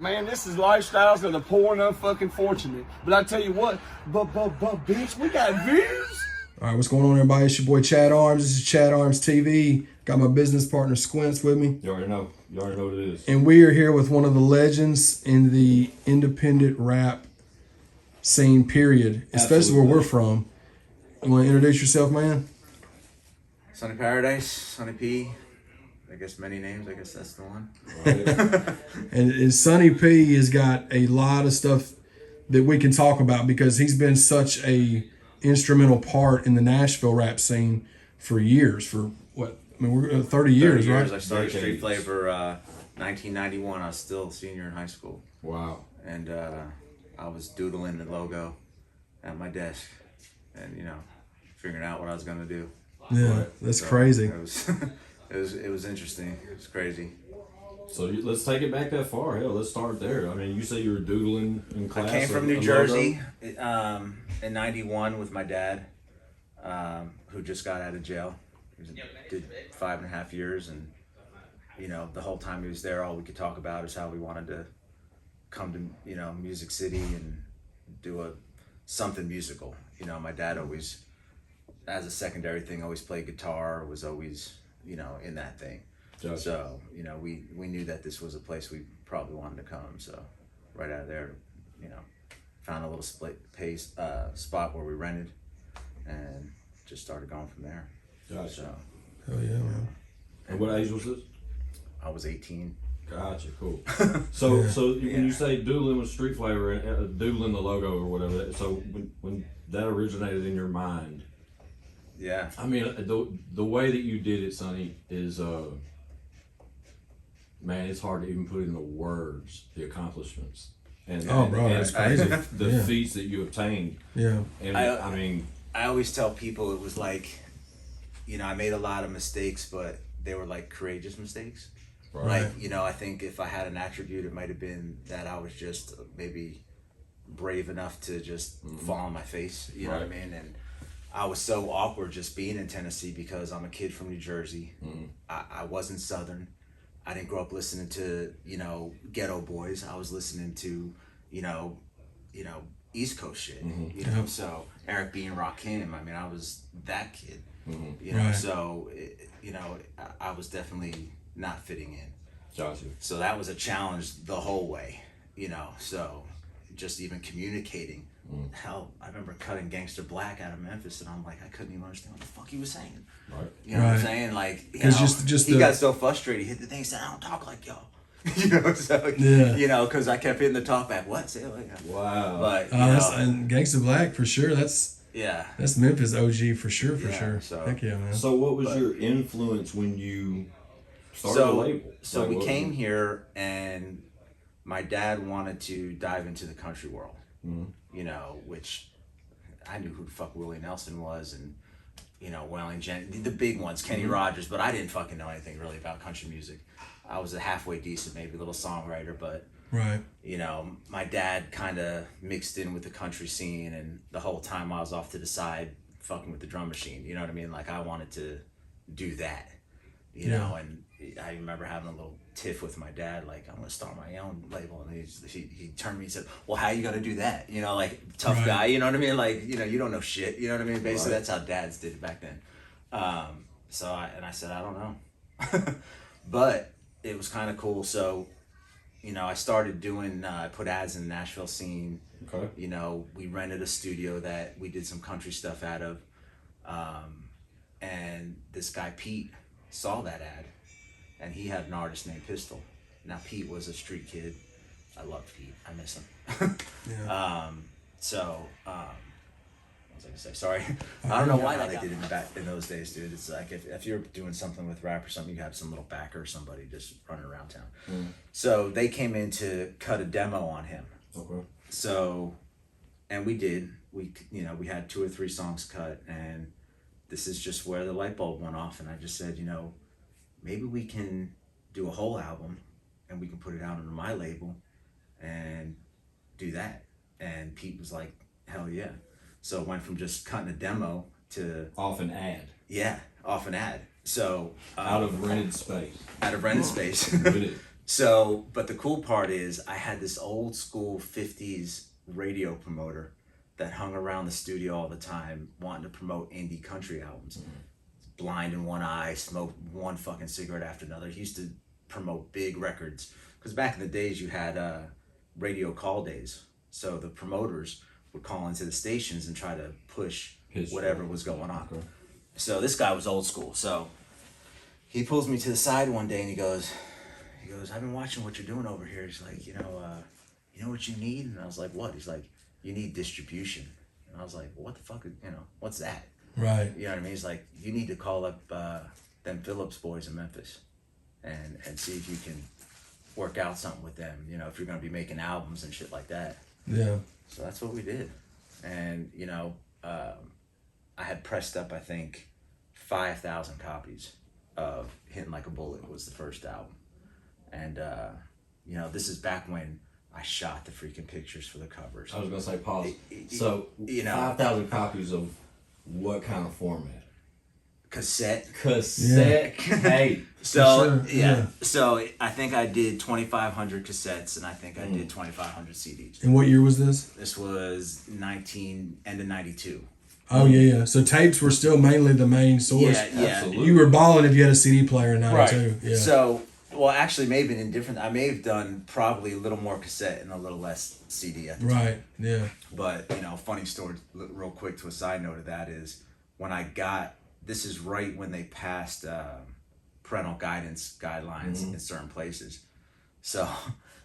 Man, this is lifestyles of the poor and unfucking fortunate. But I tell you what, but bitch, we got views. All right, what's going on, everybody? It's your boy Chad Arms. This is Chad Arms TV. Got my business partner Squints with me. You already know. You already know what it is. And we are here with one of the legends in the independent rap scene, period. Especially Absolutely. where we're from. You want to introduce yourself, man? Sonny Paradise, Sonny P. I guess many names. I guess that's the one. Right. And Sonny P has got a lot of stuff that we can talk about because he's been such a instrumental part in the Nashville rap scene for years. For what? I mean, we're 30 years, right? I started Decades. Street Flavor 1991. I was still a senior in high school. Wow. And I was doodling the logo at my desk and, figuring out what I was going to do. Yeah, that's crazy. It was, it was interesting. It was crazy. So let's take it back that far. Hell, let's start there. I mean, you say you were doodling in class. I came from New Jersey in 91 with my dad, who just got out of jail. He did 5.5 years, and the whole time he was there, all we could talk about is how we wanted to come to Music City and do something musical. My dad always, as a secondary thing, always played guitar. Was always in that thing. Gotcha. So we knew that this was a place we probably wanted to come. So right out of there, found a little spot where we rented, and just started going from there. Gotcha. So Oh yeah, man. And what age was this? I was 18. Gotcha. Cool. So when you say doodling with Street Flavor, doodling the logo or whatever, so when that originated in your mind. Yeah. I mean, the way that you did it, Sonny, is man, it's hard to even put into words the accomplishments and that's crazy. the Yeah. feats that you obtained. Yeah. And I mean, I always tell people it was like, I made a lot of mistakes, but they were like courageous mistakes. right. Like, I think if I had an attribute, it might have been that I was just maybe brave enough to just fall on my face. You know what I mean? And I was so awkward just being in Tennessee because I'm a kid from New Jersey. I wasn't Southern. I didn't grow up listening to, ghetto boys. I was listening to, East Coast shit. So Eric B. and Rakim. I mean, I was that kid. Right. So I was definitely not fitting in. Gotcha. So that was a challenge the whole way. So just even communicating. Hell, I remember cutting Gangster Black out of Memphis, and I'm like, I couldn't even understand what the fuck he was saying. Right. You know what I'm saying? Like, he got so frustrated, he hit the thing, said, I don't talk like y'all. So, Yeah. because I kept hitting the talk back. What? Say it like that. Wow. But, And Gangsta Black for sure. That's Memphis OG for sure. So, Heck yeah, man. So what was your influence when you started the label? So Like, we what- came here, and my dad wanted to dive into the country world. Which I knew who the fuck Willie Nelson was, and Waylon Jennings, the big ones, Kenny Rogers, but I didn't fucking know anything really about country music. I was a halfway decent, maybe little songwriter, but Right. my dad kind of mixed in with the country scene, and the whole time I was off to the side fucking with the drum machine. You know what I mean? Like, I wanted to do that, and I remember having a little tiff with my dad, like, I'm gonna start my own label, and he turned to me and said, well, how you gonna do that? Like, tough guy, you know what I mean? Like, you don't know shit, you know what I mean? Basically, that's how dads did it back then. So I said, I don't know. But it was kind of cool. So, I started doing, I put ads in the Nashville scene. Okay. We rented a studio that we did some country stuff out of. And this guy, Pete, saw that ad, and he had an artist named Pistol. Now, Pete was a street kid. I love Pete. I miss him. Yeah. What was I gonna say? Sorry. I don't know why they did it back in those days, dude. It's like if you're doing something with rap or something, you have some little backer or somebody just running around town. So they came in to cut a demo on him. Okay. So, and we did. We had 2 or 3 songs cut, and this is just where the light bulb went off, and I just said, maybe we can do a whole album, and we can put it out under my label, and do that. And Pete was like, hell yeah. So it went from just cutting a demo to Off an ad. off an ad. So Out of rented space. out of rented space Rented. So, but the cool part is I had this old school 50s radio promoter that hung around the studio all the time wanting to promote indie country albums. Blind in one eye, smoked one fucking cigarette after another. He used to promote big records. Because back in the days you had radio call days. So the promoters would call into the stations and try to push whatever was going on. Okay. So this guy was old school. So he pulls me to the side one day and he goes, I've been watching what you're doing over here. He's like, you know what you need? And I was like, what? He's like, you need distribution. And I was like, well, what the fuck, what's that? Right. You know what I mean? He's like, you need to call up them Phillips boys in Memphis and see if you can work out something with them, if you're going to be making albums and shit like that. Yeah. So that's what we did. And, I had pressed up, I think, 5,000 copies of Hitting Like a Bullet was the first album. And, this is back when I shot the freaking pictures for the covers. I was gonna say pause. 5,000 copies of what kind of format? Cassette. Tape. So, sure. Yeah. So I think I did 2,500 cassettes and I think I did 2,500 CDs. And what year was this? This was end of 92. Oh, yeah. So tapes were still mainly the main source. Yeah. Absolutely. You were balling if you had a CD player in 92. Right. Yeah. So, well, actually, maybe in different. I may have done probably a little more cassette and a little less CD at the time. Right. Yeah. But funny story, real quick to a side note of that is when I got this is right when they passed parental guidance guidelines in certain places. So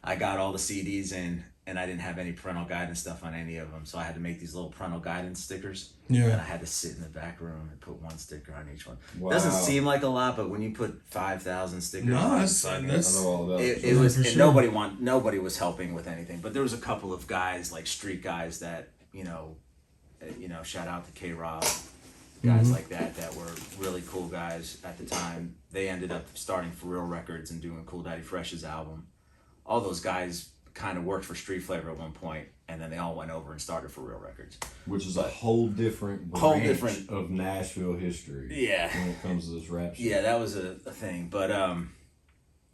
I got all the CDs in, and I didn't have any parental guidance stuff on any of them. So I had to make these little parental guidance stickers. Yeah. And I had to sit in the back room and put one sticker on each one. Wow. Doesn't seem like a lot, but when you put 5,000 stickers No, on that's I know all about it. it was, for and sure. nobody was helping with anything. But there was a couple of guys, like street guys that, shout out to K-Rob, guys like that were really cool guys at the time. They ended up starting For Real Records and doing Cool Daddy Fresh's album. All those guys kind of worked for Street Flavor at one point, and then they all went over and started For Real Records. Which is a whole different branch of Nashville history. Yeah. When it comes to this rap shit. Yeah, that was a thing. But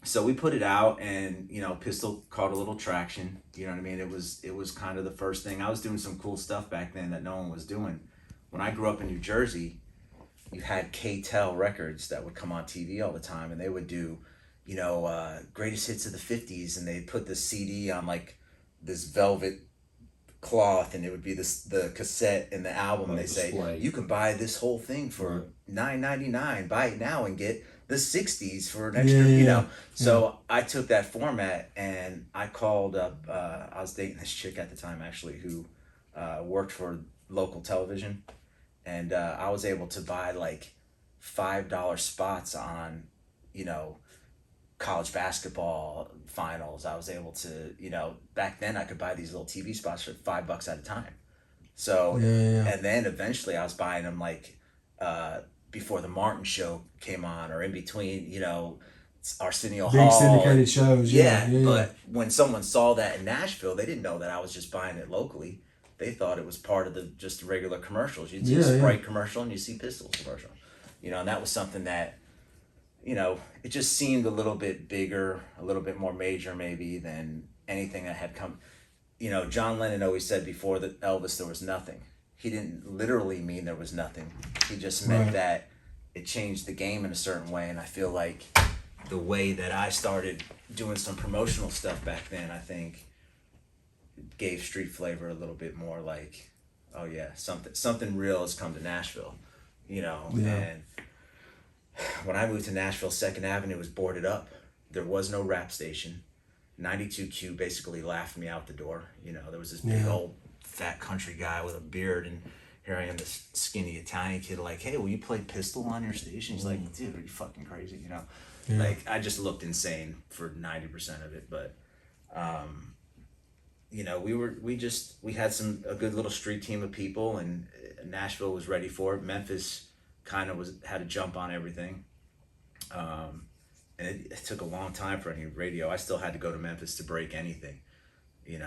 so we put it out, and Pistol caught a little traction. You know what I mean? It was kind of the first thing. I was doing some cool stuff back then that no one was doing. When I grew up in New Jersey, you had K-Tel records that would come on TV all the time, and they would do, greatest hits of the 50s, and they put the CD on like this velvet cloth, and it would be the cassette and the album. Like they say display. you can buy this whole thing for $9.99. Buy it now and get the 60s for an extra. So I took that format and I called up. I was dating this chick at the time actually who worked for local television, and I was able to buy like $5 spots on college basketball finals. I was able to, back then I could buy these little TV spots for $5 at a time. So, and then eventually I was buying them like before the Martin show came on or in between, Arsenio Big Hall. syndicated shows. Yeah. But when someone saw that in Nashville, they didn't know that I was just buying it locally. They thought it was part of just the regular commercials. You'd see a Sprite commercial and you see Pistols commercial. And that was something that, it just seemed a little bit bigger, a little bit more major maybe than anything that had come. John Lennon always said before that Elvis there was nothing. He didn't literally mean there was nothing. He just meant that it changed the game in a certain way. And I feel like the way that I started doing some promotional stuff back then, I think gave Street Flavor a little bit more like, oh yeah, something real has come to Nashville, and when I moved to Nashville, 2nd Avenue was boarded up. There was no rap station. 92Q basically laughed me out the door. There was this big old fat country guy with a beard, and here I am, this skinny Italian kid, like, hey, will you play Pistol on your station? He's like, dude, are you fucking crazy? Like I just looked insane for 90% of it, but we had a good little street team of people, and Nashville was ready for it. Memphis kind of had to jump on everything. And it took a long time for any radio. I still had to go to Memphis to break anything. I'd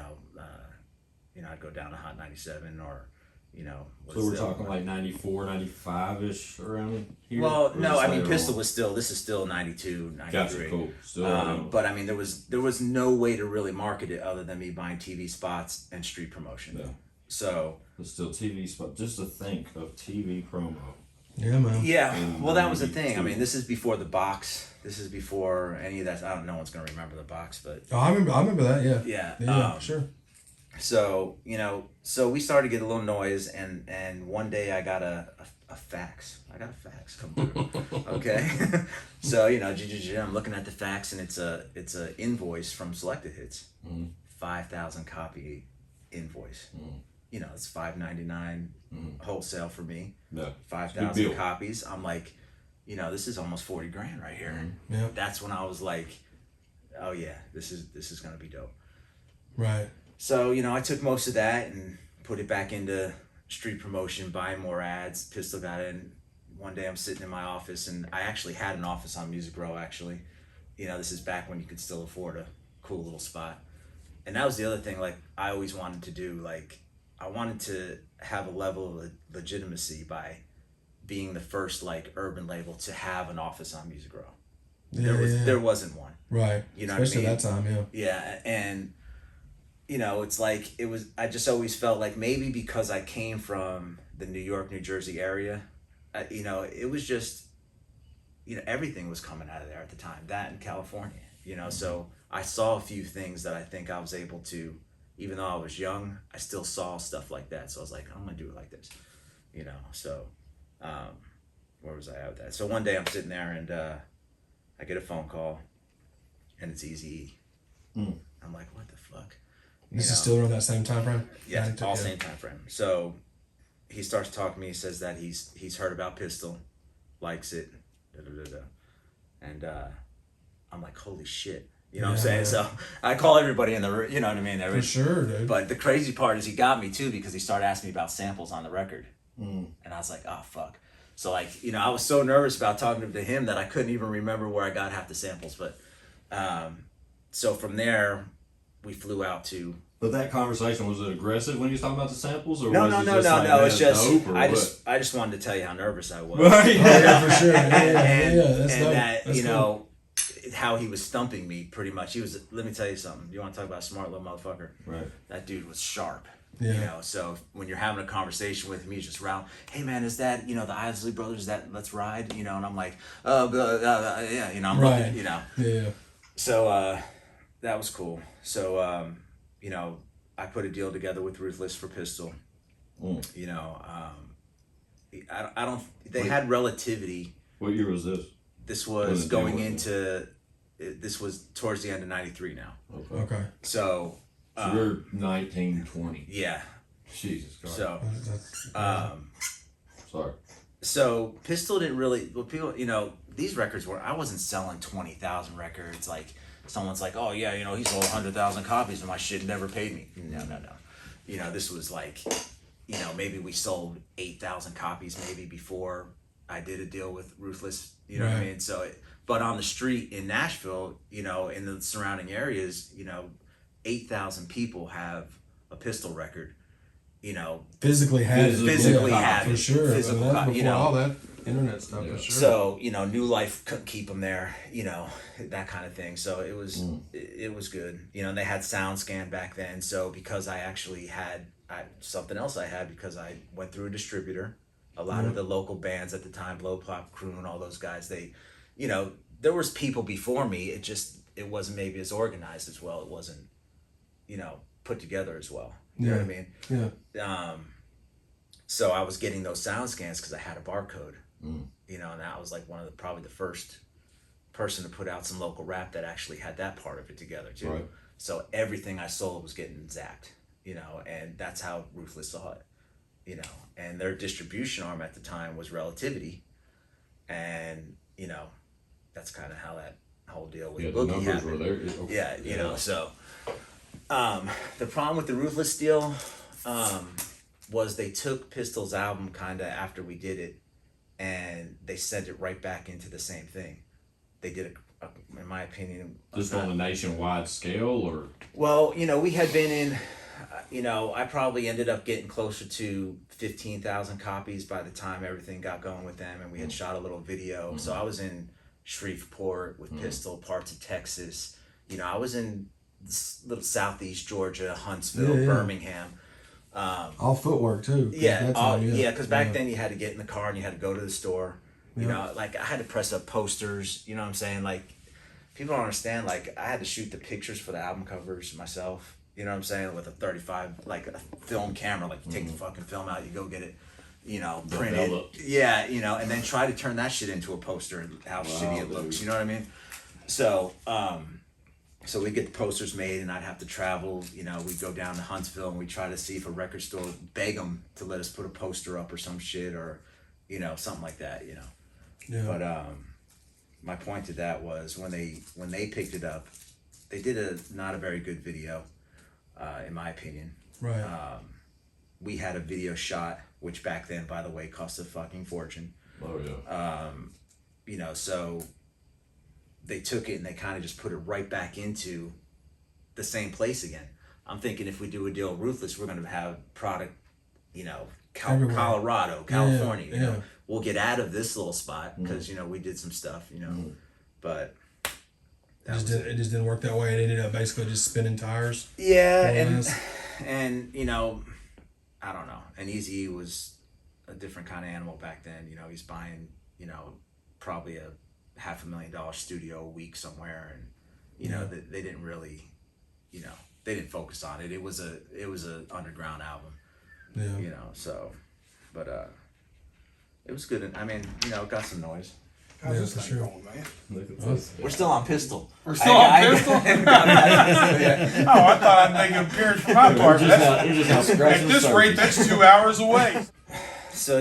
go down to Hot 97 or, you know. So we're talking like 94, 95-ish around here? Well, Or no, just I mean, later Pistol on? was still, this is still 92, 93. Gotcha, cool. Still, But I mean, there was no way to really market it other than me buying TV spots and street promotion. Yeah. So. But still TV spot, just to think of TV promo. Yeah, man. Yeah, In well, that was the thing. I 92. mean, this is before the box. This is before any of that. I don't know. No one's gonna remember the box, but Oh, I remember that. Yeah. yeah. Yeah, sure. So so we started to get a little noise, and one day I got a fax. I got a fax come through. Okay, so I'm looking at the fax, and it's a invoice from Selected Hits, 5,000 copy invoice. It's $5.99 wholesale for me. Yeah. 5,000 copies. I'm like, this is almost 40 grand right here. Yeah. That's when I was like, oh yeah, this is gonna be dope. Right. So, I took most of that and put it back into street promotion, buying more ads. Pistol got in. One day I'm sitting in my office, and I actually had an office on Music Row, actually. This is back when you could still afford a cool little spot. And that was the other thing, like, I always wanted to do, like, I wanted to have a level of legitimacy by being the first, like, urban label to have an office on Music Row. There wasn't one. Right. You know Especially what I mean? that time, yeah. Yeah, and it's like I just always felt like maybe because I came from the New York, New Jersey area, it was just, everything was coming out of there at the time. That in California, so I saw a few things that I think I was able to, even though I was young, I still saw stuff like that. So I was like, I'm gonna do it like this, so where was I at with that? So one day I'm sitting there, and I get a phone call, and it's Eazy-E. I'm like, what the fuck? This is still around that same time frame? Yeah, 92, all same time frame. So he starts talking to me. He says that he's heard about Pistol, likes it, and I'm like, holy shit. You know what I'm saying? So I call everybody in the room, you know what I mean? For sure, dude. But the crazy part is he got me too, because he started asking me about samples on the record. And I was like, oh, fuck. So like, I was so nervous about talking to him that I couldn't even remember where I got half the samples. But so from there, we flew out to. But that conversation, was it aggressive when he was talking about the samples, or No. Like, It's just dope, or I what? just wanted to tell you how nervous I was. Right. Yeah, for sure. and That's dope. that That's cool. how he was stumping me pretty much. He was. Let me tell you something. You want to talk about a smart little motherfucker? Right. That dude was sharp. Yeah. So when you're having a conversation with him, he's just around, hey man, is that, the Isley Brothers, that Let's Ride, and I'm like, yeah, I'm Right. looking, Yeah. So that was cool. So, I put a deal together with Ruthless for Pistol. I don't, they had Relativity. What year was this? This was going into, this was towards the end of 93 now. Okay. So you're 19, 20. Yeah. Jesus Christ. So, Sorry. So Pistol didn't really, well, people, these records were, I wasn't selling 20,000 records. Like someone's like, oh yeah, he sold 100,000 copies and my shit never paid me. No. This was like, maybe we sold 8,000 copies maybe before I did a deal with Ruthless, what I mean? So, but on the street in Nashville, in the surrounding areas, 8,000 people have a Pistol record, Physically have it. For sure. Physical That's copy, before all that internet stuff, for sure. So, New Life couldn't keep them there, that kind of thing. So it was, it was good. They had SoundScan back then. So because I actually had something else I had, because I went through a distributor, a lot of the local bands at the time, Blow Pop Crew and all those guys, they, there was people before me. It wasn't maybe as organized as well. It wasn't, put together as well. You know what I mean? Yeah. So I was getting those sound scans because I had a barcode, and I was like probably the first person to put out some local rap that actually had that part of it together too. Right. So everything I sold was getting zapped, and that's how Ruthless saw it, and their distribution arm at the time was Relativity, and, that's kind of how that whole deal with The Boogie numbers happened. were there. Okay. Yeah, so the problem with the Ruthless deal was they took Pistol's album kind of after we did it, and they sent it right back into the same thing. They did in my opinion, Just on a nationwide scale, or? Well, we had been in, I probably ended up getting closer to 15,000 copies by the time everything got going with them, and we had shot a little video. So I was in Shreveport with Pistol, parts of Texas. I was in little southeast Georgia, Huntsville, Birmingham. All footwork too. Because back then you had to get in the car and you had to go to the store. Like I had to press up posters. You know what I'm saying? Like people don't understand. Like I had to shoot the pictures for the album covers myself. You know what I'm saying? With a 35, like a film camera. Like you take the fucking film out, you go get it, printed. Yeah, and then try to turn that shit into a poster and how shitty it looks. You know what I mean? So, so we get the posters made, and I'd have to travel. We'd go down to Huntsville, and we'd try to see if a record store would beg them to let us put a poster up or some shit, or, something like that. Yeah. But my point to that was when they picked it up, they did not a very good video, in my opinion. Right. We had a video shot, which back then, by the way, cost a fucking fortune. Oh yeah. So they took it and they kind of just put it right back into the same place again. I'm thinking if we do a deal with Ruthless, we're going to have product, Colorado, California, we'll get out of this little spot because, we did some stuff, but it just didn't work that way. It ended up basically just spinning tires. Yeah. And, I don't know. And Eazy was a different kind of animal back then. He's buying, probably a $500,000 studio a week somewhere, and they didn't really, they didn't focus on it. It was a underground album, So, but it was good. I mean, it got some noise. How's this for thing sure. going, man? Look at this. We're still on Pistol. We're still on Pistol? Oh, I thought I'd make an appearance for my part. You're just not scratching At this the rate, surface. that's 2 hours away. So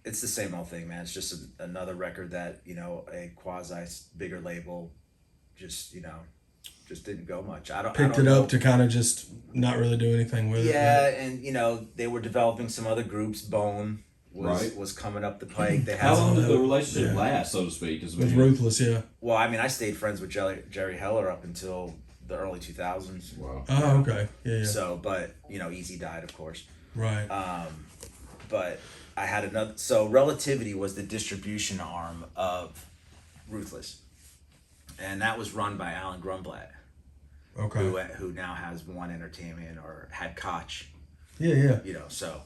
it's the same old thing, man. It's just another record that a quasi bigger label just didn't go much. I don't Picked it up to kind of just not really do anything with it. Yeah, and they were developing some other groups. Bone was coming up the pike. They had How long did the relationship last, so to speak? With Ruthless, yeah. Well, I mean, I stayed friends with Jerry Heller up until the early 2000s. Wow. Oh, okay. Yeah. So, but Easy died, of course. Right. But I had another. So Relativity was the distribution arm of Ruthless, and that was run by Alan Grunblatt. Okay. Who now has One Entertainment or had Koch. Yeah. So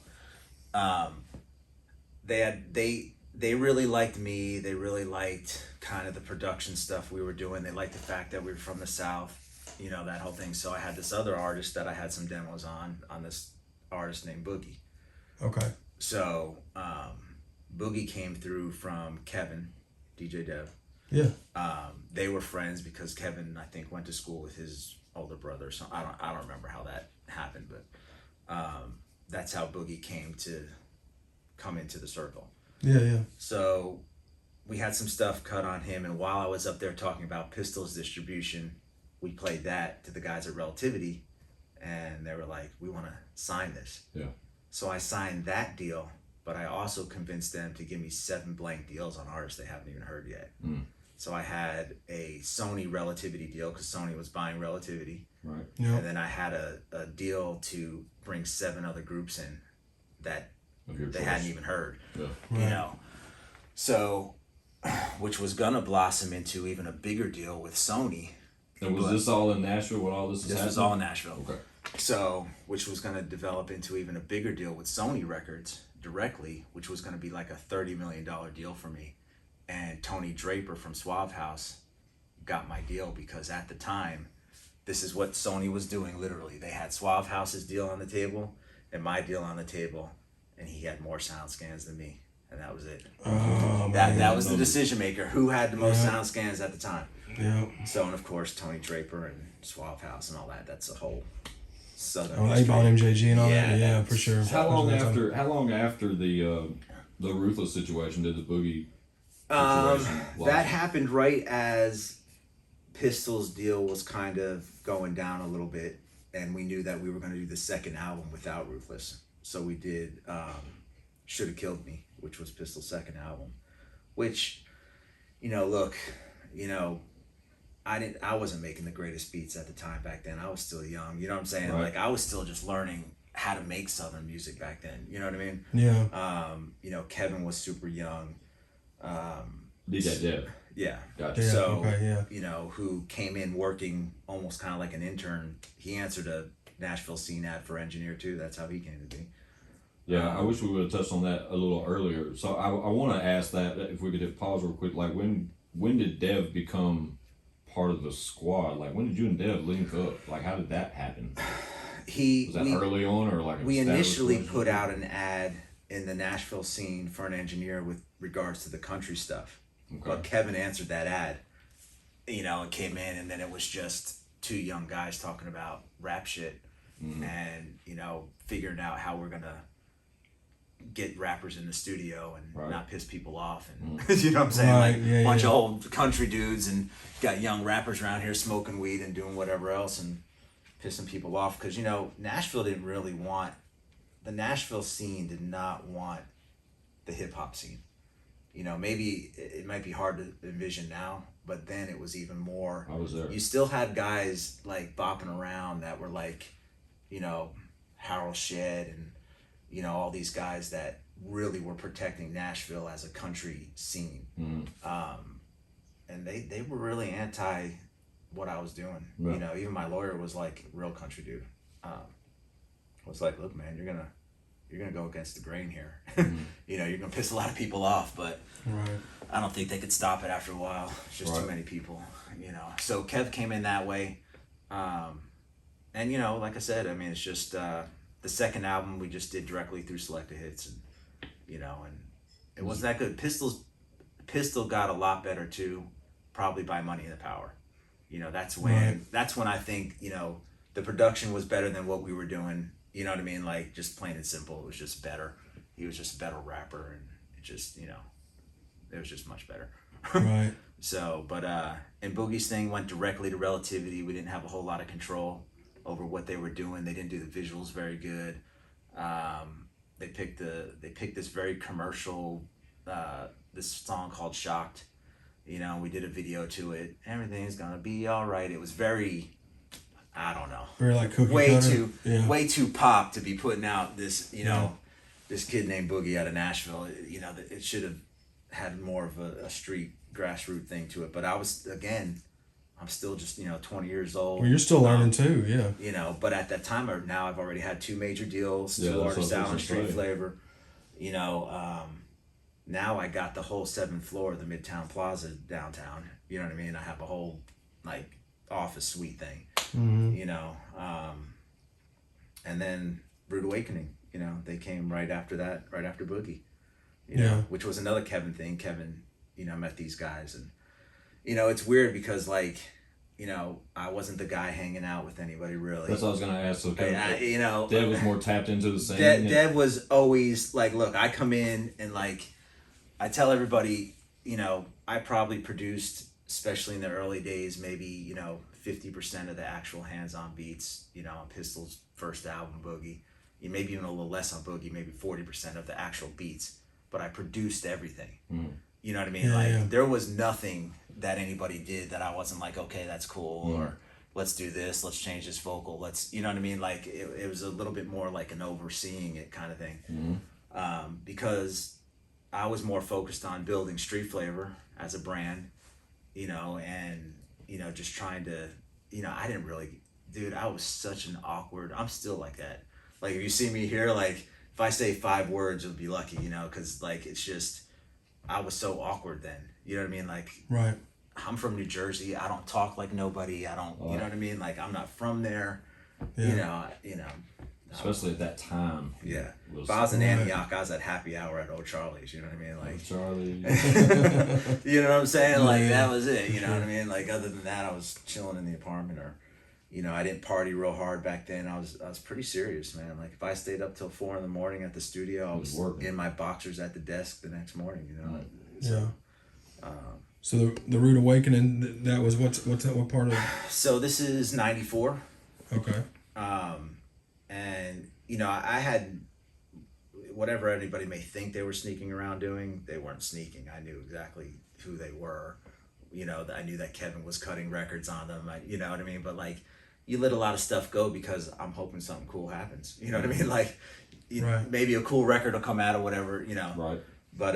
they really liked me. They really liked kind of the production stuff we were doing. They liked the fact that we were from the South, that whole thing. So I had this other artist that I had some demos on this artist named Boogie. Okay. So Boogie came through from Kevin, DJ Dev. Yeah. They were friends because Kevin, I think, went to school with his older brother. So I don't remember how that happened, but that's how Boogie come into the circle. Yeah. So we had some stuff cut on him, and while I was up there talking about Pistol's distribution, we played that to the guys at Relativity, and they were like, "We want to sign this." Yeah. So I signed that deal, but I also convinced them to give me 7 blank deals on artists they haven't even heard yet. So I had a Sony Relativity deal because Sony was buying Relativity. Right. Yep. And then I had a deal to bring 7 other groups in that they hadn't even heard. Yeah. So, which was gonna blossom into even a bigger deal with Sony. And was this all in Nashville when all this This was all in Nashville. Okay. So, which was gonna develop into even a bigger deal with Sony Records directly, which was gonna be like a $30 million deal for me. And Tony Draper from Suave House got my deal because at the time, this is what Sony was doing literally. They had Suave House's deal on the table and my deal on the table, and he had more sound scans than me, and that was it. Oh, That was the decision maker. Who had the most sound scans at the time? Yeah. So, and of course, Tony Draper and Suave House and all that. That's a whole southern. Oh, A-Bone, MJG, and all that. Yeah, for sure. How long after the Ruthless situation did the Boogie situation that happened right as Pistol's deal was kind of going down a little bit, and we knew that we were going to do the second album without Ruthless. So we did Should Have Killed Me, which was Pistol's second album, which, look, I wasn't making the greatest beats at the time back then. I was still young. You know what I'm saying? Right. Like I was still just learning how to make Southern music back then. You know what I mean? Yeah. You know, Kevin was super young. DJ Dev. Yeah. Gotcha. Yeah, So, okay, yeah. you know, who came in working almost kind of like an intern. He answered a Nashville scene ad for Engineer too. That's how he came to be. Yeah, I wish we would have touched on that a little earlier. So I want to ask that if we could just pause real quick. Like when did Dev become part of the squad? Like when did you and Dev link up? Like how did that happen? Was that early on or like we initially put out an ad in the Nashville scene for an engineer with regards to the country stuff. Okay. But Kevin answered that ad, you know, and came in, and then it was just two young guys talking about rap shit and, you know, figuring out how we're gonna get rappers in the studio and not piss people off, and you know what I'm saying? Right, Like yeah, bunch yeah. of old country dudes and got young rappers around here smoking weed and doing whatever else and pissing people off, because, you know, Nashville didn't really want, the Nashville scene did not want the hip hop scene. You know, maybe it might be hard to envision now, but then it was even more. I was there. You still had guys like bopping around that were like, you know, Harold Shedd and, you know, all these guys that really were protecting Nashville as a country scene. And they were really anti what I was doing. Yeah. You know, even my lawyer was like, real country dude. Was like, look, man, you're gonna go against the grain here. You know, you're gonna piss a lot of people off, but Right. I don't think they could stop it after a while. It's just too many people, you know. So Kev came in that way. And, you know, like I said, I mean, it's just the second album we just did directly through Selecta Hits, and, you know, and it wasn't that good. Pistol got a lot better too, probably by Money in the Power. You know, that's when I think, you know, the production was better than what we were doing. You know what I mean? Like, just plain and simple, it was just better. He was just a better rapper, and it just, you know, it was just much better. Right. So, but and Boogie's thing went directly to Relativity. We didn't have a whole lot of control over what they were doing. They didn't do the visuals very good. They picked this very commercial this song called Shocked. You know, we did a video to it. Everything's gonna be all right. It was very, I don't know, Very like cookie cutter. way too pop to be putting out this, you know, this kid named Boogie out of Nashville. You know, it should have had more of a street grassroots thing to it. But I was, again, I'm still just, you know, 20 years old. Well, you're still learning too, yeah. You know, but at that time, now I've already had 2 major deals, Yeah, 2 that's artists what I out was on gonna Street say. Flavor. You know, now I got the whole 7th floor of the Midtown Plaza downtown. You know what I mean? I have a whole, like, office suite thing. You know, and then Rude Awakening, you know, they came right after that, right after Boogie. You know, which was another Kevin thing. Kevin, you know, met these guys, and, you know, it's weird because, like, you know, I wasn't the guy hanging out with anybody really. That's what I was gonna ask. So you know, Dev was more tapped into the scene. Dev was always like, look, I come in and, like, I tell everybody, you know, I probably produced, especially in the early days, maybe, you know, 50% of the actual hands-on beats, you know, on Pistol's first album, Boogie. Maybe even a little less on Boogie, maybe 40% of the actual beats. But I produced everything. You know what I mean? There was nothing that anybody did that I wasn't like, okay, that's cool, or let's do this, let's change this vocal, let's, you know what I mean? Like, it was a little bit more like an overseeing it kind of thing. Because I was more focused on building Street Flavor as a brand, you know, and, you know, just trying to, you know, I didn't really, dude, I was such an awkward, I'm still like that. Like, if you see me here, like, if I say 5 words, you'll be lucky, you know, because, like, it's just, I was so awkward then. You know what I mean? Like, Right. I'm from New Jersey. I don't talk like nobody. I don't, you know what I mean? Like, I'm not from there. Yeah. You know. Especially at that time. Yeah. If I was in Antioch, I was at happy hour at Old Charlie's. You know what I mean? Like, Charlie. you know what I'm saying? Like, that was it. You know what I mean? Like, other than that, I was chilling in the apartment, or, you know, I didn't party real hard back then. I was pretty serious, man. Like, if I stayed up till 4 a.m. at the studio, I was in my boxers at the desk the next morning, you know? Yeah. So the Rude Awakening, that was what part of? So this is 94. Okay. And, you know, I had whatever anybody may think they were sneaking around doing, they weren't sneaking. I knew exactly who they were. you know, I knew that Kevin was cutting records on them. You know what I mean? But like, you let a lot of stuff go because I'm hoping something cool happens. You know what I mean? Like, Right. maybe a cool record will come out or whatever, you know. Right. But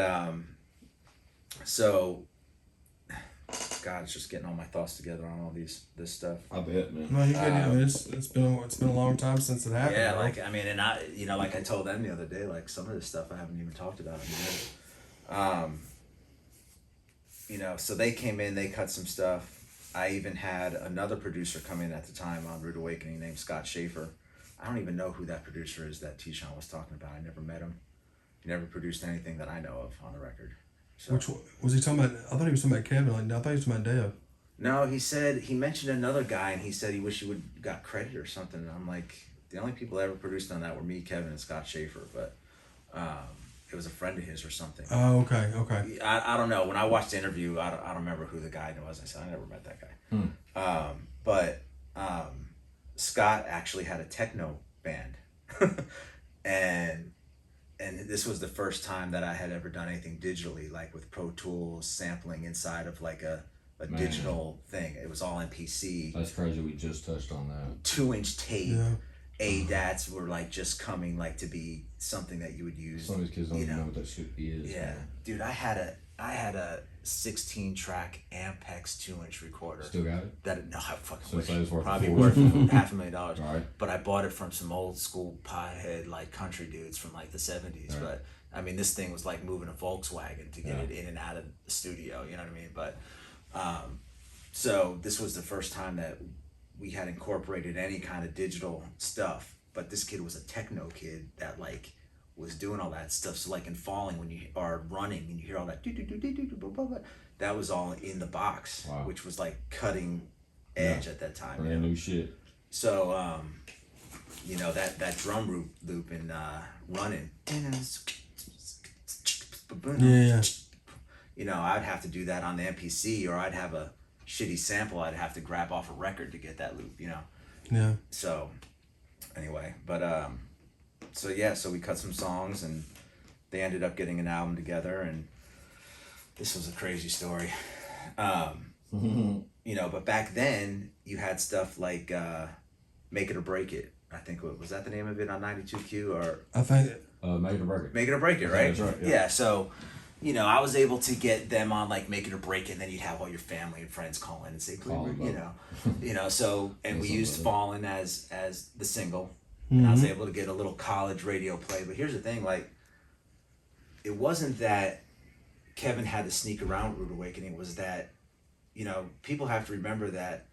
so, God, it's just getting all my thoughts together on all this stuff. I bet, man. No, you get it. It's been a long time since it happened. Yeah, bro. like, I mean, and I, you know, like I told them the other day, like some of this stuff I haven't even talked about. You know, so they came in, they cut some stuff. I even had another producer come in at the time on Rude Awakening named Scott Schaefer. I don't even know who that producer is that T-Sean was talking about. I never met him. He never produced anything that I know of on the record. So. Which one was he talking about? I thought he was talking about Kevin. Like, I thought he was talking about Dev. No, he mentioned another guy, and he said he wished he would got credit or something. And I'm like, the only people that ever produced on that were me, Kevin, and Scott Schaefer. But it was a friend of his or something. Oh, okay. I don't know. When I watched the interview, I don't remember who the guy was. I said, I never met that guy. But Scott actually had a techno band. and this was the first time that I had ever done anything digitally, like with Pro Tools, sampling inside of like a digital thing. It was all MPC. That's crazy. We just touched on that. 2-inch tape. Yeah. ADATs were like just coming like to be something that you would use. Some of these kids don't even know know what that shit is. Yeah, Man. dude, I had a 16-track Ampex 2-inch recorder. Still got it? That no, I fucking So wish. it was worth Probably $4. worth $500,000. Right. But I bought it from some old school piehead like country dudes from like the 70s. Right. But I mean, this thing was like moving a Volkswagen to get Yeah. it in and out of the studio. You know what I mean? But so this was the first time that we had incorporated any kind of digital stuff. But this kid was a techno kid that like was doing all that stuff. So like in Falling, when you are running and you hear all that that was all in the box. Wow. Which was like cutting edge at that time. Brand new shit. So you know, that drum loop in Running. Yeah. You know, I'd have to do that on the MPC, or I'd have a shitty sample I'd have to grab off a record to get that loop, you know. Yeah. So anyway, but so yeah, so we cut some songs and they ended up getting an album together, and this was a crazy story. You know, but back then you had stuff like Make It or Break It. I think was that the name of it on 92Q, or I think Make It or Break It. Make It or Break It, right? That's right. Yeah. So, you know, I was able to get them on like Make It or Break It, and then you'd have all your family and friends call in and say, please, you know. So, and we used Fallen as the single, and I was able to get a little college radio play. But here's the thing, like, it wasn't that Kevin had to sneak around Rude Awakening. It was that, you know, people have to remember that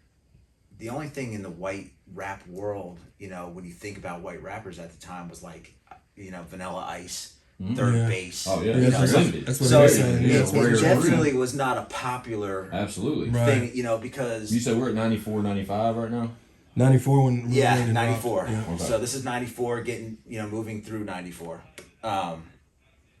the only thing in the white rap world, you know, when you think about white rappers at the time, was like, you know, Vanilla Ice, Third Bass. Oh, yeah. Yeah, You that's know, what- that's what so I'm it, saying. Yeah, That's it what you're definitely was not a popular Absolutely. Right. thing, you know, because You said we're at 94, 95 right now? 94 when yeah, Rude Awakening 94. dropped. Yeah. Okay. So this is 94, getting, you know, moving through 94.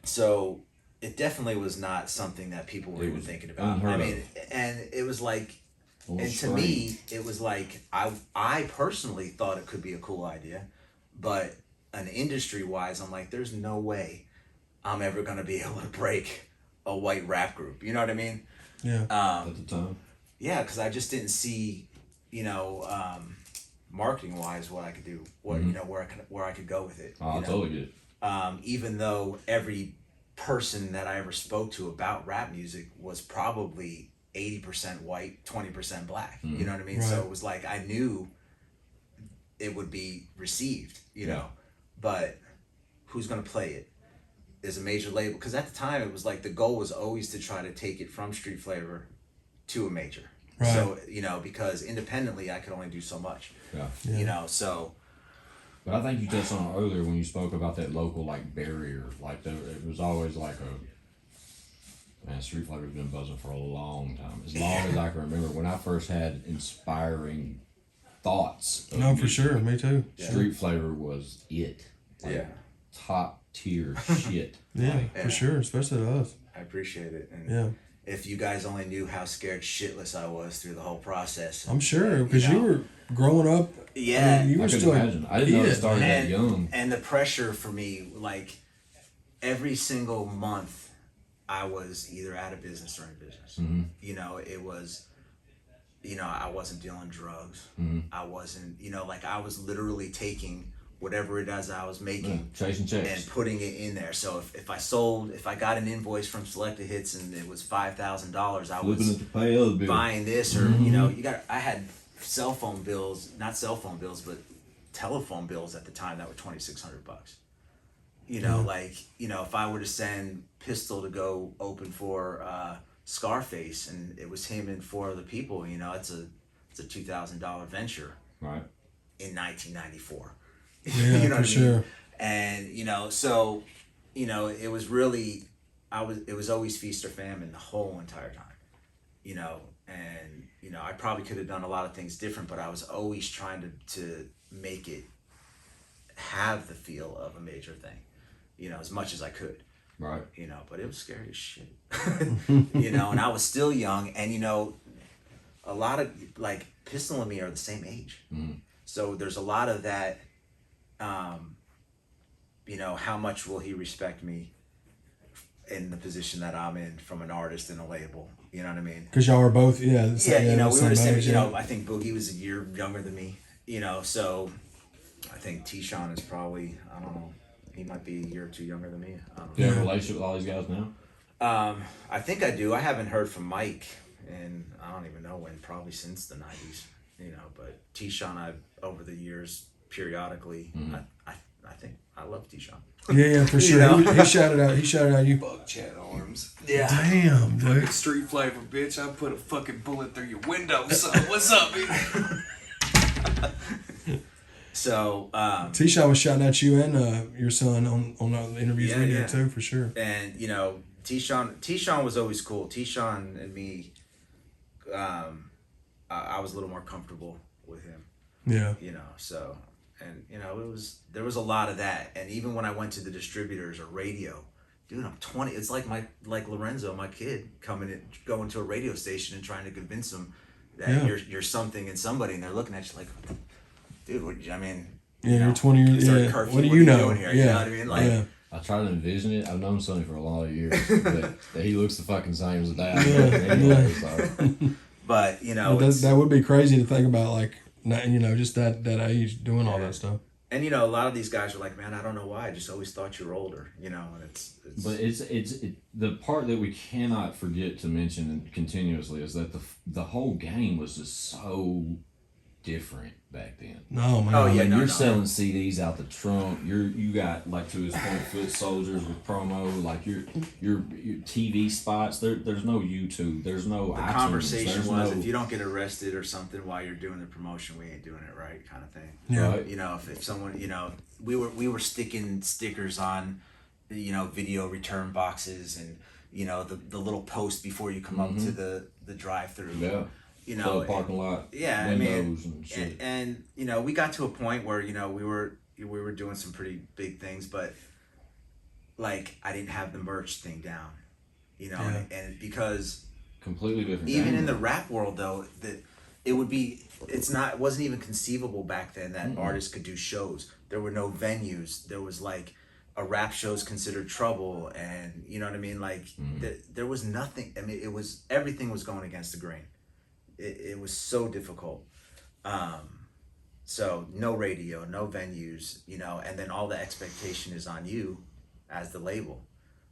So it definitely was not something that people were It even was thinking about. unheard I mean, of. and it was like, Well, and to me, it was like, I personally thought it could be a cool idea, but an industry-wise, I'm like, there's no way I'm ever going to be able to break a white rap group. You know what I mean? Yeah. at the time. Yeah, because I just didn't see, you know, marketing-wise what I could do, what you know, where I could go with it. Oh, I you know? totally get it. Even though every person that I ever spoke to about rap music was probably 80% white, 20% black. You know what I mean? Right. So it was like I knew it would be received, you know, but who's gonna play it is a major label, because at the time it was like the goal was always to try to take it from Street Flavor to a major. Right. So, you know, because independently I could only do so much. Yeah. You know, so But I think you touched on it earlier when you spoke about that local like barrier. Like it was always like man, Street Flavor's been buzzing for a long time. As long as I can remember, when I first had inspiring thoughts. of No, for music, sure. Me too. Street Flavor was it. Like, yeah, top tier shit. Yeah, Like, for sure. Especially to us. I appreciate it. And Yeah. if you guys only knew how scared shitless I was through the whole process. I'm sure because you know. were growing up. Yeah. I mean, you I were couldn't still imagine. I didn't know it kid. started that young. And the pressure for me, like every single month, I was either out of business or in business. Mm-hmm. You know, it was, you know, I wasn't dealing drugs. Mm-hmm. I wasn't, you know, like I was literally taking whatever it is I was making, chasing checks, and putting it in there. So if I got an invoice from Selected Hits and it was $5,000, I flipping was it to pay other bills. buying this, or you know, I had cell phone bills, not cell phone bills, but telephone bills at the time that were $2,600. You know, like, you know, if I were to send Pistol to go open for Scarface, and it was him and 4 other people, you know, it's a $2,000 venture, right, in 1994. Yeah, you know for what I sure. mean? And you know, so you know, it was really, it was always feast or famine the whole entire time. You know, and you know, I probably could have done a lot of things different, but I was always trying to make it have the feel of a major thing, you know, as much as I could. right. You know, but it was scary as shit. You know, and I was still young, and you know, a lot of like Pistol and me are the same age. Mm. So there's a lot of that, you know, how much will he respect me in the position that I'm in from an artist and a label? You know what I mean? Because y'all are both, you know, We were the same. age, You know, I think Boogie was a year younger than me. You know, so I think T-Sean is probably, I don't know, he might be a year or 2 younger than me. I don't Do you have a Yeah. relationship with all these guys now? I think I do. I haven't heard from Mike, and I don't even know when. Probably since the '90s, you know. But T-Sean, I've over the years periodically. I think I love T-Sean. Yeah, for sure. know? He shouted out you. Fuck Chad Arms. Yeah. Damn, dude. Street flavor, bitch. I put a fucking bullet through your window, son. What's up, bitch? So, T-Shawn was shouting at you and your son on the interviews Yeah, we yeah. did too, for sure. and you know, T-Sean was always cool. T-Sean and me, I was a little more comfortable with him. Yeah. You know, so, and you know, there was a lot of that. And even when I went to the distributors or radio, dude, I'm 20. It's like Lorenzo, my kid, going to a radio station and trying to convince them that Yeah. you're something and somebody, and they're looking at you like, dude, I mean, Yeah, you know, you're 20 years. it's our Yeah. curfew, What do are you know? doing here? Yeah. You know what I mean? Like, yeah. I try to envision it. I've known Sonny for a lot of years. that he looks the fucking same as a dad. Yeah, Anyway, so. but you know, That would be crazy to think about, like, you know, just that age doing all that stuff. and you know, a lot of these guys are like, man, I don't know why. I just always thought you were older. You know, and it's But it's the part that we cannot forget to mention continuously is that the whole game was just so different back then. No, man. Oh, yeah. I mean, no, you're no. selling CDs out the trunk. You got, like, to his point, foot soldiers with promo. Like your TV spots. There's no YouTube. There's no the iTunes. conversation There's was, no, if you don't get arrested or something while you're doing the promotion, we ain't doing it right, kind of thing. Yeah. Right. You know, if someone, you know, we were sticking stickers on, you know, video return boxes, and you know, the little post before you come up to the drive-through. Yeah. You know, Club parking lot. yeah, Windows and shit. and you know, we got to a point where, you know, we were doing some pretty big things, but like I didn't have the merch thing down, you know, Yeah. and because Completely different. even game. in the rap world though, that it wasn't even conceivable back then that artists could do shows. There were no venues. There was like a rap show's considered trouble, and you know what I mean? Like there was nothing. I mean, everything was going against the grain. It was so difficult. So no radio, no venues, you know, and then all the expectation is on you as the label.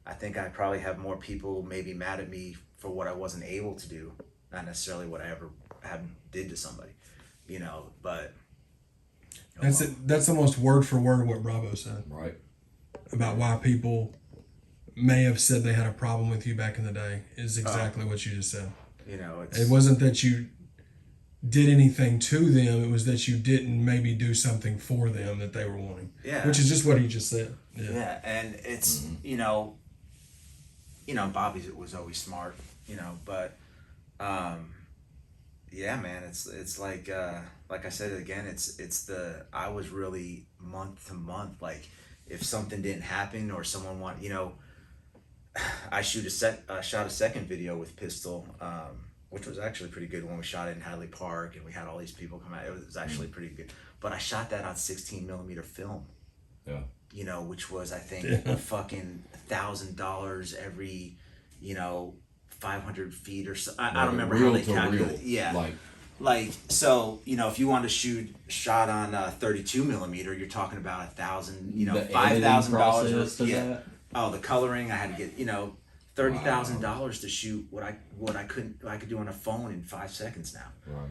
I think I probably have more people maybe mad at me for what I wasn't able to do, not necessarily what I ever did to somebody, you know, but. That's almost word for word what Bravo said Right. about why people may have said they had a problem with you back in the day is exactly what you just said. You know, It wasn't that you did anything to them. It was that you didn't maybe do something for them that they were wanting. Yeah. Which is just what he just said. Yeah. Yeah, and it's you know, Bobby was always smart, you know, but yeah, man, it's like I said again, I was really month to month, like if something didn't happen or someone you know, I shot a second video with Pistol, which was actually pretty good when we shot it in Hadley Park and we had all these people come out. It was actually pretty good, but I shot that on 16mm film. Yeah. You know, which was I think fucking $1,000 every 500 feet or so. I don't remember how real they to calculate. real. Yeah. Like, so, if you want to shoot shot on 32 millimeter, you're talking about $1,000, The $5,000. editing process to Yeah. that? Oh, the coloring, I had to get, $30,000 to shoot what I could do on a phone in 5 seconds now. Right.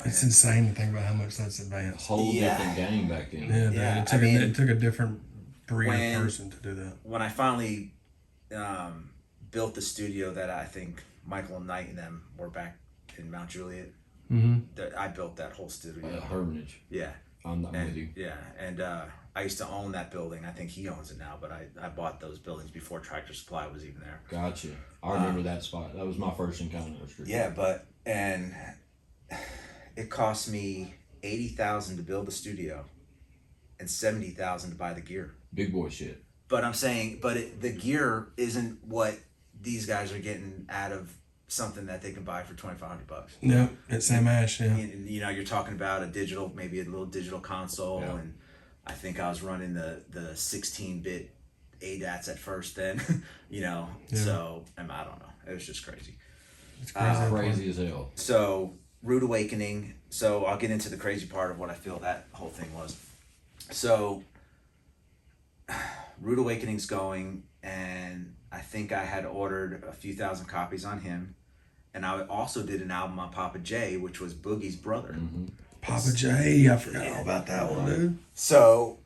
It's insane to think about how much that's advanced. Whole different game back then. Yeah, dude, Yeah, it took a different breed of person to do that. When I finally built the studio that I think Michael Knight and them were back in Mount Juliet, I built that whole studio. Hermitage. Yeah. I'm with you. Yeah, and I used to own that building. I think he owns it now, but I bought those buildings before Tractor Supply was even there. Gotcha. I remember that spot. That was my first encounter with street. Yeah, and it cost me $80,000 to build the studio, and $70,000 to buy the gear. Big boy shit. But I'm saying, the gear isn't what these guys are getting out of something that they can buy for $2,500. Yep, it's Sam Ash. Yeah, you're talking about maybe a little digital console, and I think I was running the 16-bit ADATs at first. Then, so I don't know. It was just crazy. it's crazy. Crazy as hell. So Rude Awakening. So I'll get into the crazy part of what I feel that whole thing was. So Rude Awakening's going, and I think I had ordered a few thousand copies on him. And I also did an album on Papa J, which was Boogie's brother. Papa J, I forgot all about that one, dude. So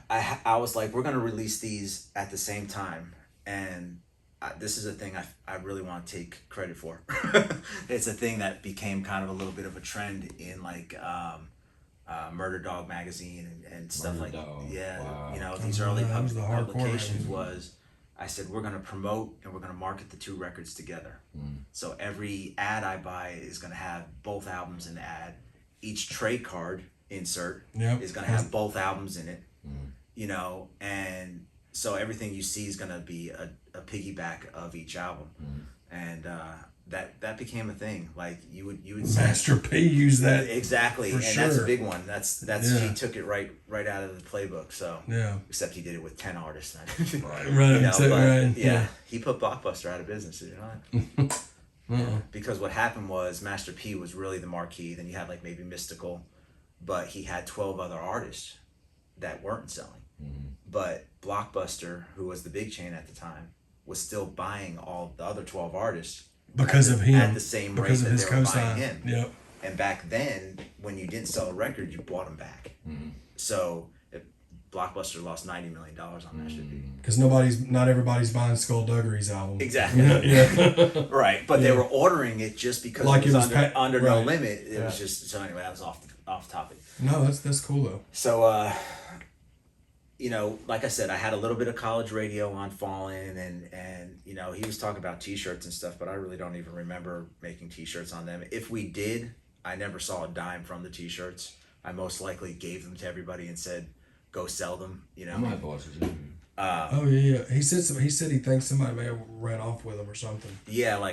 I was like, we're going to release these at the same time. And this is a thing I really want to take credit for. It's a thing that became kind of a little bit of a trend in Murder Dog magazine and stuff Murder like that. Dog. Yeah, Wow. these early That was the hardcore publications magazine. I said, we're going to promote and we're going to market the two records together. So every ad I buy is going to have both albums in the ad. Each trade card insert is going to have both albums in it, and so everything you see is going to be a piggyback of each album. And that became a thing. Like you would Master P used that exactly, and sure. that's a big one. That's he took it right out of the playbook. So except he did it with 10 artists. Right. He put Blockbuster out of business. Because what happened was Master P was really the marquee. Then you had maybe Mystical, but he had 12 other artists that weren't selling. But Blockbuster, who was the big chain at the time, was still buying all the other 12 artists because of him at the same rate that his they were cosign. buying him. Yep. And back then, when you didn't sell a record, you bought them back. So Blockbuster lost $90 million on Master P. Because not everybody's buying Skullduggery's album. Exactly. Right. But they were ordering it just because it was under No Limit. It was just, so anyway, that was off topic. No, that's cool though. So, like I said, I had a little bit of college radio on Fallen, and he was talking about t-shirts and stuff, but I really don't even remember making t-shirts on them. If we did, I never saw a dime from the t-shirts. I most likely gave them to everybody and said, go sell them, I might have watched it. He said he thinks somebody may have ran off with him or something. Yeah,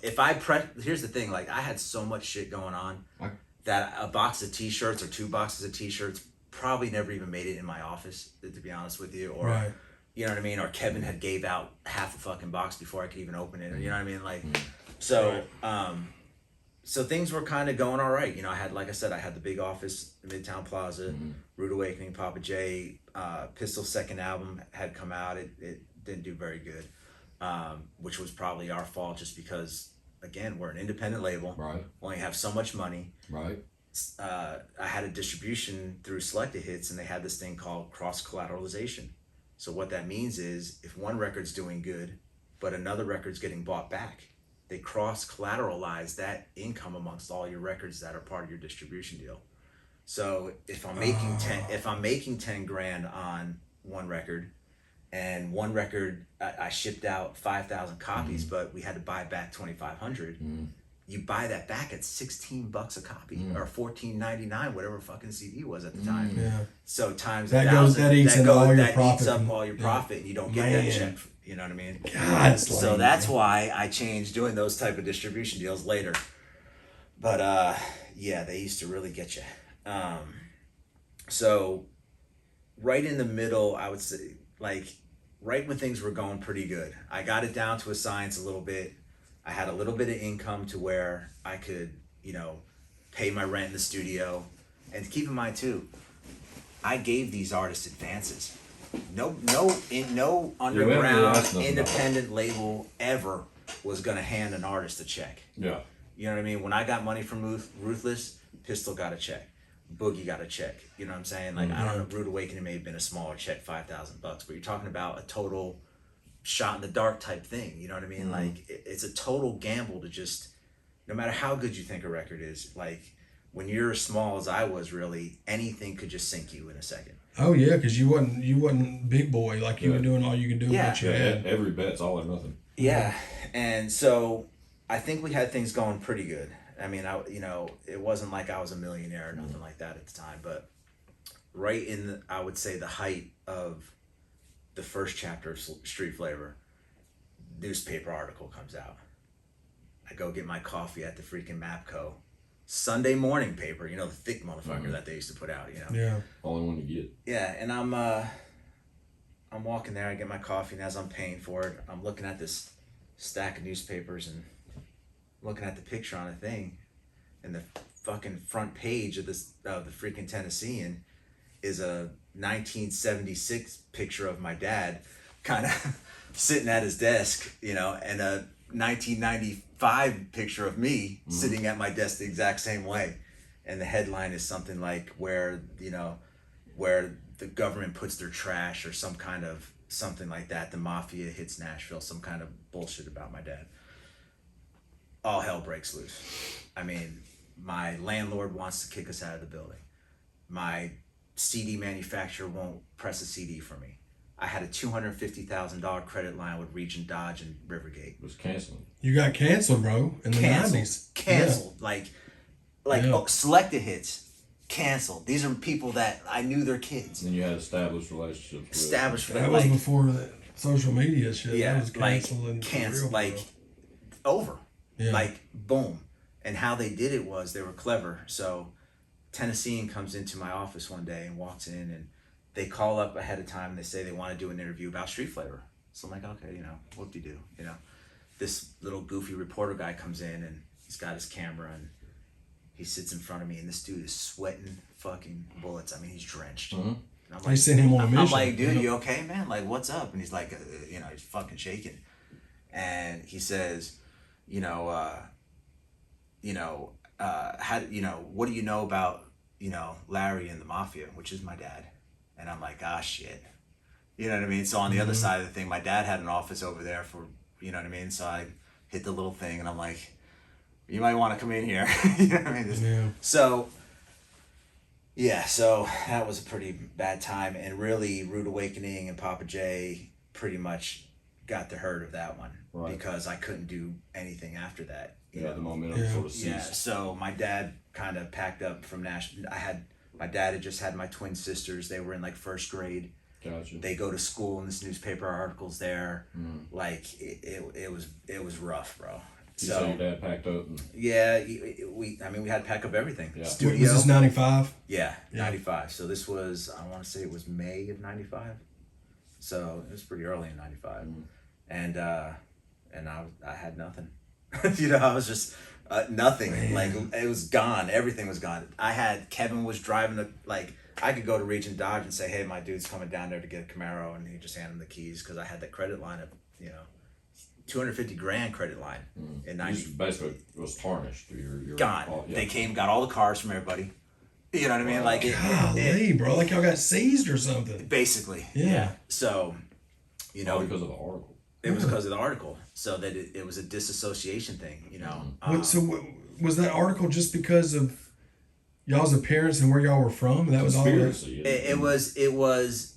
if I here's the thing, I had so much shit going on that a box of t-shirts or 2 boxes of t-shirts probably never even made it in my office, to be honest with you, or you know what I mean, or Kevin had gave out half a fucking box before I could even open it, or you know what I mean, so things were kind of going all right. I had, like I said, I had the big office, Midtown Plaza, Rude Awakening, Papa J, Pistol's second album had come out. It didn't do very good, which was probably our fault, just because, again, we're an independent label. Right. Only have so much money. Right. I had a distribution through Selected Hits, and they had this thing called cross-collateralization. So what that means is, if one record's doing good, but another record's getting bought back, they cross-collateralize that income amongst all your records that are part of your distribution deal. So if I'm making 10 grand on one record, and one record I shipped out 5,000 copies, but we had to buy back 2,500. You buy that back at $16 a copy, or $14.99, whatever fucking CD was at the time. Yeah. So times that 1,000, eats up all your profit, and you don't get that check. You know what I mean? God, so that's why I changed doing those type of distribution deals later. But they used to really get you. So right in the middle, I would say, right when things were going pretty good. I got it down to a science a little bit. I had a little bit of income to where I could, pay my rent in the studio. And keep in mind too, I gave these artists advances. No underground independent label ever was gonna hand an artist a check. Yeah. You know what I mean? When I got money from Ruthless, Pistol got a check. Boogie got a check. You know what I'm saying? Like, I don't know, Rude Awakening may have been a smaller check, $5,000, but you're talking about a total shot in the dark type thing. You know what I mean? Like, it's a total gamble to just, no matter how good you think a record is, like, when you're as small as I was, really, anything could just sink you in a second. Oh yeah, because you wasn't big boy, like you were doing all you could do with what you had. Every bet's all or nothing. Yeah, and so I think we had things going pretty good. I mean, it wasn't like I was a millionaire or nothing like that at the time, but right in I would say the height of the first chapter of Street Flavor, newspaper article comes out. I go get my coffee at the freaking Mapco. Sunday morning paper, the thick motherfucker that they used to put out, Yeah. Only one you get. Yeah, and I'm walking there, I get my coffee, and as I'm paying for it, I'm looking at this stack of newspapers and looking at the picture on a thing, and the fucking front page of the freaking Tennessean is a 1976 picture of my dad kind of sitting at his desk, and a 1995 picture of me sitting at my desk the exact same way. And the headline is something like where the government puts their trash, or some kind of something like that. The mafia hits Nashville, some kind of bullshit about my dad. All hell breaks loose. I mean, my landlord wants to kick us out of the building. My CD manufacturer won't press a CD for me. I had a $250,000 credit line with Regent Dodge and Rivergate. It was canceling. You got canceled, bro, in the 90s. Canceled. Yeah. Selected hits. Canceled. These are people that I knew their kids. And you had established relationships. That was before the social media shit. Yeah, that was canceled. Canceled. Over. Yeah. Boom. And how they did it was they were clever. So Tennessean comes into my office one day and walks in, and they call up ahead of time and they say they want to do an interview about Street Flavor. So I'm like, okay, whoop-de-doo, This little goofy reporter guy comes in, and he's got his camera, and he sits in front of me, and this dude is sweating fucking bullets. I mean, he's drenched. Mm-hmm. And I'm They sent him on a mission. I'm like, dude, you okay, man? Like, what's up? And he's like, he's fucking shaking. And he says, how what do you know about, Larry and the Mafia, which is my dad? And I'm like, shit. You know what I mean? So on the other side of the thing, my dad had an office over there for, you know what I mean? So I hit the little thing, and I'm like, you might want to come in here. You know what I mean? Yeah. So that was a pretty bad time. And really, Rude Awakening and Papa J pretty much got the hurt of that one. Right. Because I couldn't do anything after that. The momentum sort of ceased. Yeah, so my dad kind of packed up from Nashville. My dad had just had my twin sisters. They were in first grade. Gotcha. They go to school, and this newspaper articles there. It was rough, bro. So your dad packed up. Yeah, we had to pack up everything. Yeah. Studio. Was this 95? Yeah, 95. So this was, I want to say it was May of 95. So it was pretty early in 95. And I had nothing. I was just nothing. Man. It was gone. Everything was gone. Kevin was driving I could go to Regent Dodge and say, hey, my dude's coming down there to get a Camaro, and he just hand him the keys, because I had the credit line of, $250,000 credit line in 90. Basically, it was tarnished. Your gone. They came, got all the cars from everybody. You know what I mean? Golly, bro, like y'all got seized or something. Basically. Yeah. So, all because of the article. It was because of the article, so that it was a disassociation thing, So was that article just because of y'all's appearance and where y'all were from? That was all.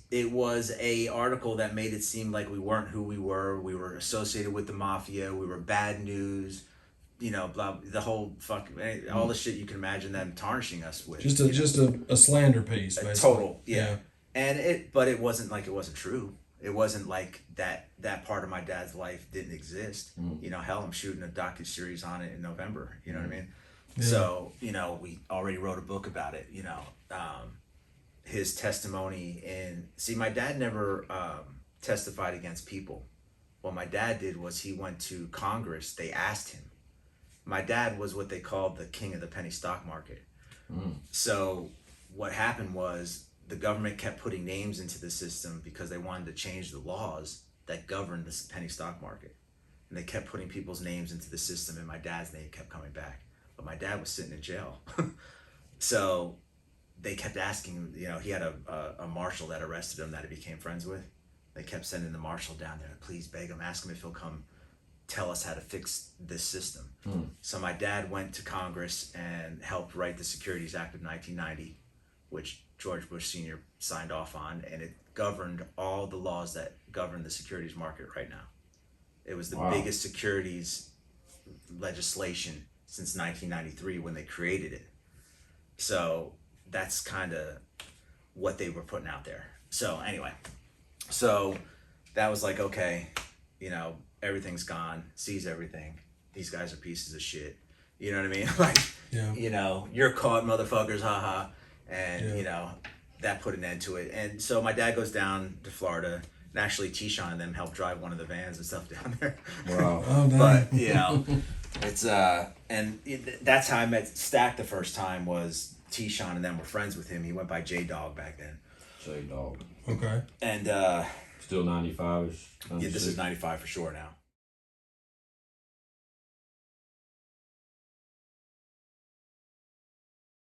It was a article that made it seem like we weren't who we were. We were associated with the mafia. We were bad news. Blah, the whole all the shit you can imagine them tarnishing us with. Just a slander piece, basically. Total, yeah. But it wasn't it wasn't true. It wasn't like that part of my dad's life didn't exist. Hell, I'm shooting a docuseries on it in November. You know what I mean? Yeah. So, we already wrote a book about it, his testimony. And see, my dad never testified against people. What my dad did was he went to Congress. They asked him. My dad was what they called the king of the penny stock market. So what happened was the government kept putting names into the system because they wanted to change the laws that governed this penny stock market. And they kept putting people's names into the system, and my dad's name kept coming back. But my dad was sitting in jail. So they kept asking him, you know, he had a marshal that arrested him that he became friends with. They kept sending the marshal down there, please beg him, ask him if he'll come tell us how to fix this system. So my dad went to Congress and helped write the Securities Act of 1990, which George Bush Sr. signed off on, and it governed all the laws that govern the securities market right now. It was the biggest securities legislation since 1993 when they created it. So that's kind of what they were putting out there. So anyway, so that was like, okay, you know, everything's gone, seize everything. These guys are pieces of shit. You know what I mean? Like, you know, you're caught, motherfuckers, haha. And, you know, that put an end to it. And so my dad goes down to Florida, and actually T-Shawn and them helped drive one of the vans and stuff down there. Wow. Oh, dang. But, you know, it's, that's how I met Stack the first time was T-Shawn and them were friends with him. He went by J-Dog back then. J-Dog. Okay. And, Still 95-ish. yeah, this is 95 for sure now.